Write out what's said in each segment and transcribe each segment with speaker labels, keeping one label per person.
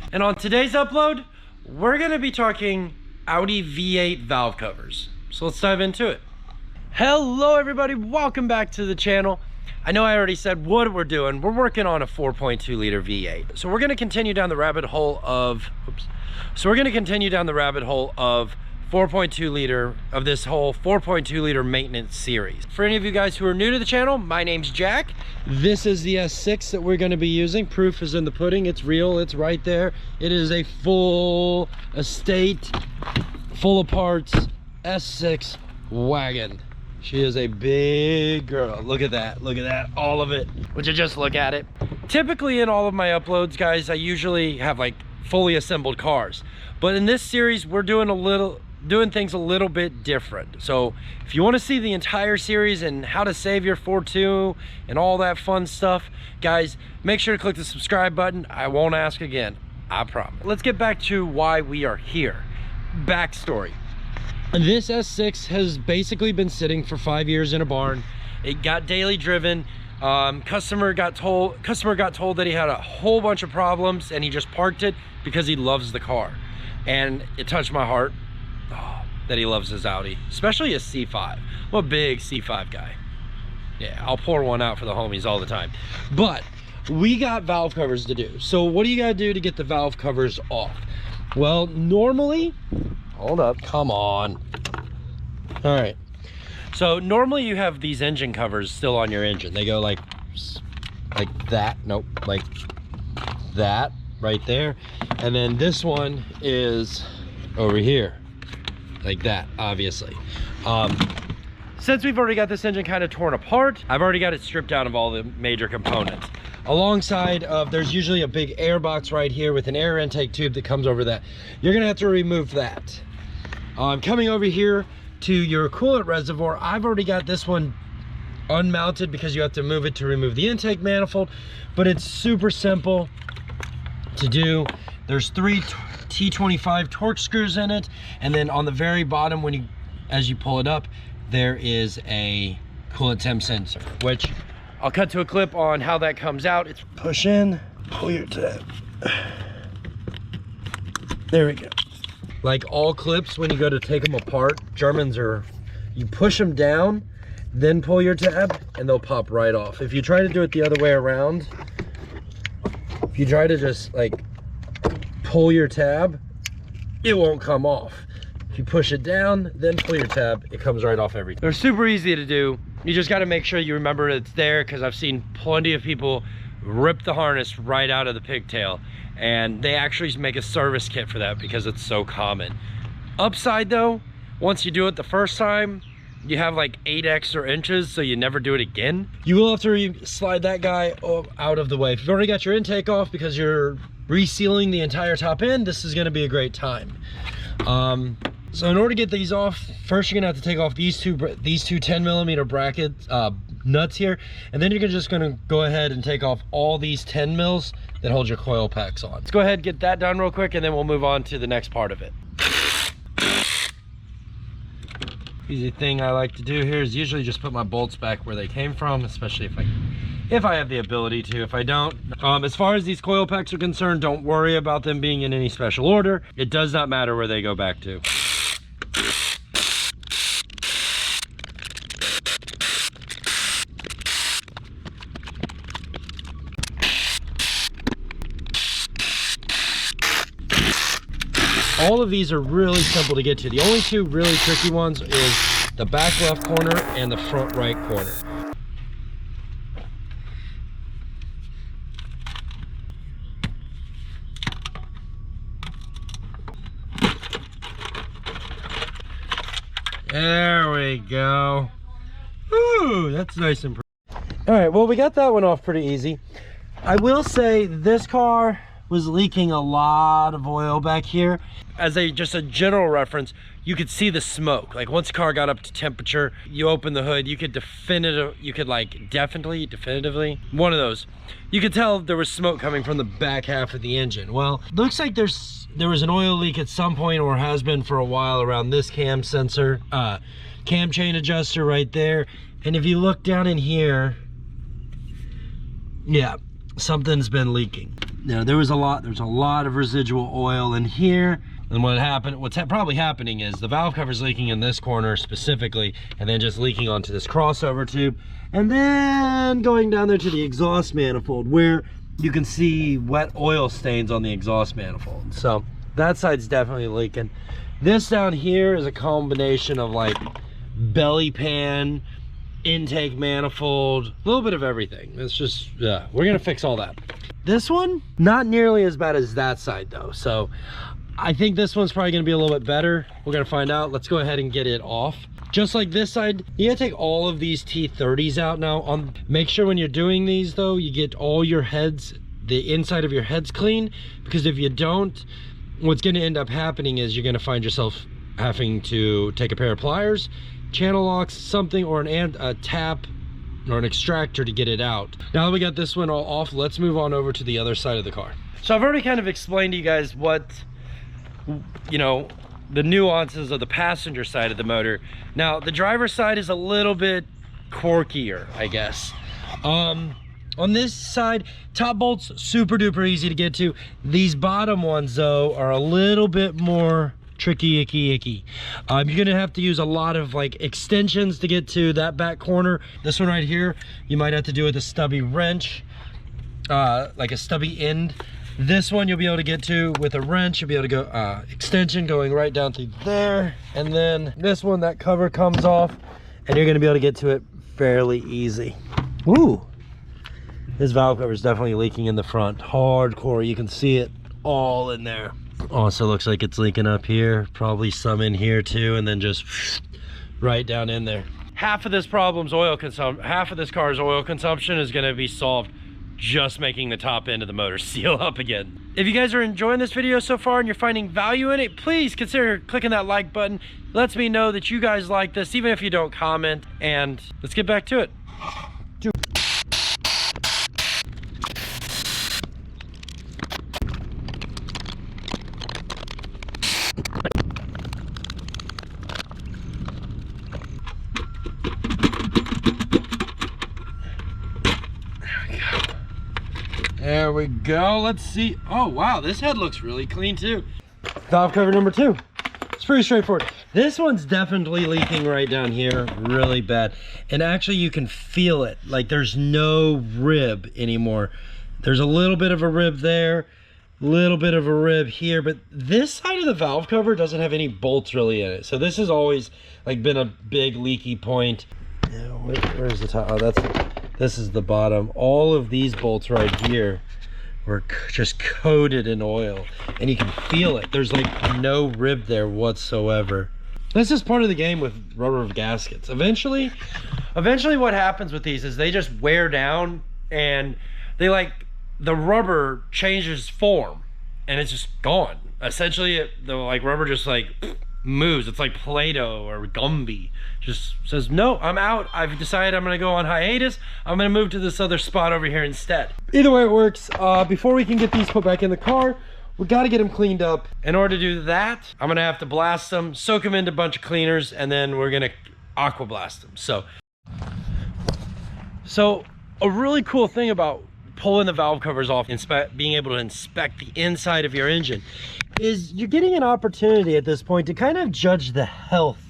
Speaker 1: And on today's upload, we're gonna be talking Audi V8 valve covers. So let's dive into it. Hello everybody, welcome back to the channel. I know I already said what we're doing. We're working on a 4.2 liter V8. So we're gonna continue down the rabbit hole of, 4.2 liter of this whole 4.2 liter maintenance series. For any of you guys who are new to the channel, my name's Jack. This is the S6 that we're going to be using. Proof is in the pudding. It's real. It's right there. It is a full estate, full of parts S6 wagon. She is a big girl. Look at that. Look at that. All of it. Would you just look at it? Typically in all of my uploads, guys, I usually have like fully assembled cars. But in this series, we're doing things a little bit different. So if you want to see the entire series and how to save your 4.2 and all that fun stuff, guys, make sure to click the subscribe button. I won't ask again, I promise. Let's get back to why we are here. Backstory. This S6 has basically been sitting for 5 years in a barn. It got daily driven. Customer got told that he had a whole bunch of problems and he just parked it because he loves the car. And it touched my heart that he loves his Audi, especially a C5. I'm a big C5 guy. Yeah, I'll pour one out for the homies all the time. But we got valve covers to do. So what do you gotta do to get the valve covers off? Well, normally, hold up, come on. All right. So normally you have these engine covers still on your engine. They go like that. Nope, like that right there. And then this one is over here. Like that, obviously. Since we've already got this engine kind of torn apart, I've already got it stripped down of all the major components. Alongside of, there's usually a big air box right here with an air intake tube that comes over that. You're gonna have to remove that. Coming over here to your coolant reservoir, I've already got this one unmounted because you have to move it to remove the intake manifold, but it's super simple to do. There's 3 T25 torque screws in it, and then on the very bottom, as you pull it up, there is a coolant temp sensor, which I'll cut to a clip on how that comes out. It's push in, pull your tab. There we go. Like all clips, when you go to take them apart, Germans are, you push them down, then pull your tab, and they'll pop right off. If you try to do it the other way around, if you try to just like pull your tab, it won't come off. If you push it down, then pull your tab, it comes right off every time. They're super easy to do. You just got to make sure you remember it's there, because I've seen plenty of people rip the harness right out of the pigtail, and they actually make a service kit for that because it's so common. Upside though, once you do it the first time, you have like 8 extra inches, so you never do it again. You will have to slide that guy out of the way. If you've already got your intake off because you're resealing the entire top end, this is going to be a great time. So in order to get these off, first you're gonna have to take off these two 10mm brackets, nuts here, and then you're just gonna go ahead and take off all these 10 mils that hold your coil packs on. Let's go ahead and get that done real quick, and then we'll move on to the next part of it. Easy thing I like to do here is usually just put my bolts back where they came from, especially if I have the ability to. If I don't, as far as these coil packs are concerned, don't worry about them being in any special order. It does not matter where they go back to. All of these are really simple to get to. The only two really tricky ones is the back left corner and the front right corner. There we go. Ooh, that's nice and pretty. All right, well, we got that one off pretty easy. I will say this car was leaking a lot of oil back here. As just a general reference, you could see the smoke. Like once the car got up to temperature, you open the hood, you could definitively, one of those. You could tell there was smoke coming from the back half of the engine. Well, looks like there was an oil leak at some point, or has been for a while, around this cam sensor, cam chain adjuster right there. And if you look down in here, yeah, something's been leaking. Now there's a lot of residual oil in here. And what's probably happening is the valve cover's leaking in this corner specifically, and then just leaking onto this crossover tube, and then going down there to the exhaust manifold where you can see wet oil stains on the exhaust manifold. So that side's definitely leaking. This down here is a combination of like belly pan, intake manifold, a little bit of everything. It's just, yeah, we're gonna fix all that. This one, not nearly as bad as that side though. So I think this one's probably gonna be a little bit better. We're gonna find out. Let's go ahead and get it off. Just like this side, you gotta take all of these T30s out now. Make sure when you're doing these though, you get all your heads, the inside of your heads clean, because if you don't, what's gonna end up happening is you're gonna find yourself having to take a pair of pliers, channel locks, something, or a tap or an extractor to get it out. Now that we got this one all off, let's move on over to the other side of the car. So I've already kind of explained to you guys what, you know, the nuances of the passenger side of the motor. Now the driver's side is a little bit quirkier, I guess. On this side, top bolts super duper easy to get to. These bottom ones though are a little bit more tricky, icky. You're gonna have to use a lot of like extensions to get to that back corner. This one right here, you might have to do with a stubby wrench, like a stubby end. This one you'll be able to get to with a wrench. You'll be able to go extension going right down through there. And then this one, that cover comes off and you're gonna be able to get to it fairly easy. Ooh, this valve cover is definitely leaking in the front. Hardcore, you can see it all in there. Also looks like it's leaking up here, probably some in here too, and then just right down in there. Half of this problem's oil consumption, half of this car's oil consumption is gonna be solved just making the top end of the motor seal up again. If you guys are enjoying this video so far and you're finding value in it, please consider clicking that like button. It lets me know that you guys like this, even if you don't comment, and let's get back to it. There we go. Let's see. Oh wow, this head looks really clean too. Valve cover number 2. It's pretty straightforward. This one's definitely leaking right down here really bad, and actually you can feel it. Like there's no rib anymore. There's a little bit of a rib there, little bit of a rib here, but this side of the valve cover doesn't have any bolts really in it. So this has always like been a big leaky point. Yeah, where's the top? Oh, this is the bottom. All of these bolts right here were just coated in oil, and you can feel it. There's like no rib there whatsoever. This is part of the game with rubber gaskets. Eventually what happens with these is they just wear down, and they the rubber changes form and it's just gone. Essentially the rubber just like moves. It's like Play-Doh or Gumby. Just says, no, I'm out. I've decided I'm gonna go on hiatus. I'm gonna move to this other spot over here instead. Either way it works. Before we can get these put back in the car, we gotta get them cleaned up. In order to do that, I'm gonna have to blast them, soak them into a bunch of cleaners, and then we're gonna aqua blast them. So a really cool thing about pulling the valve covers off, being able to inspect the inside of your engine, is you're getting an opportunity at this point to kind of judge the health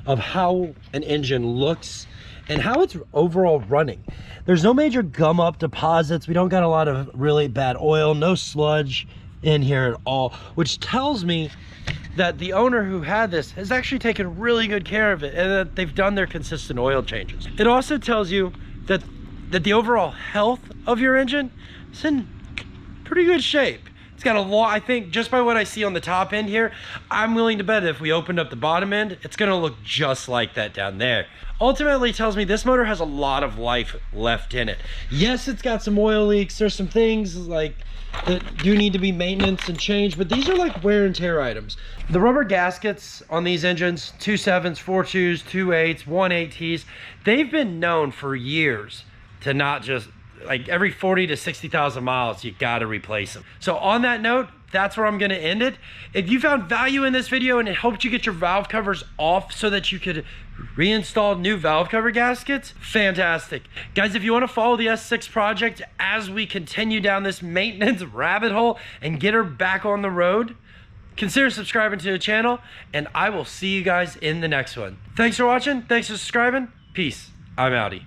Speaker 1: of how an engine looks and how it's overall running. There's no major gum up deposits. We don't got a lot of really bad oil, no sludge in here at all, which tells me that the owner who had this has actually taken really good care of it and that they've done their consistent oil changes. It also tells you that the overall health of your engine is in pretty good shape. It's got a lot, I think, just by what I see on the top end here, I'm willing to bet if we opened up the bottom end, it's gonna look just like that down there. Ultimately, it tells me this motor has a lot of life left in it. Yes, it's got some oil leaks. There's some things like that do need to be maintenance and changed, but these are like wear and tear items. The rubber gaskets on these engines, 2.7s, 4.2s, 2.8s, 1.8Ts, they've been known for years to not just, like every 40 to 60,000 miles, you gotta replace them. So on that note, that's where I'm gonna end it. If you found value in this video and it helped you get your valve covers off so that you could reinstall new valve cover gaskets, fantastic. Guys, if you wanna follow the S6 project as we continue down this maintenance rabbit hole and get her back on the road, consider subscribing to the channel, and I will see you guys in the next one. Thanks for watching, thanks for subscribing, peace, I'm Audi.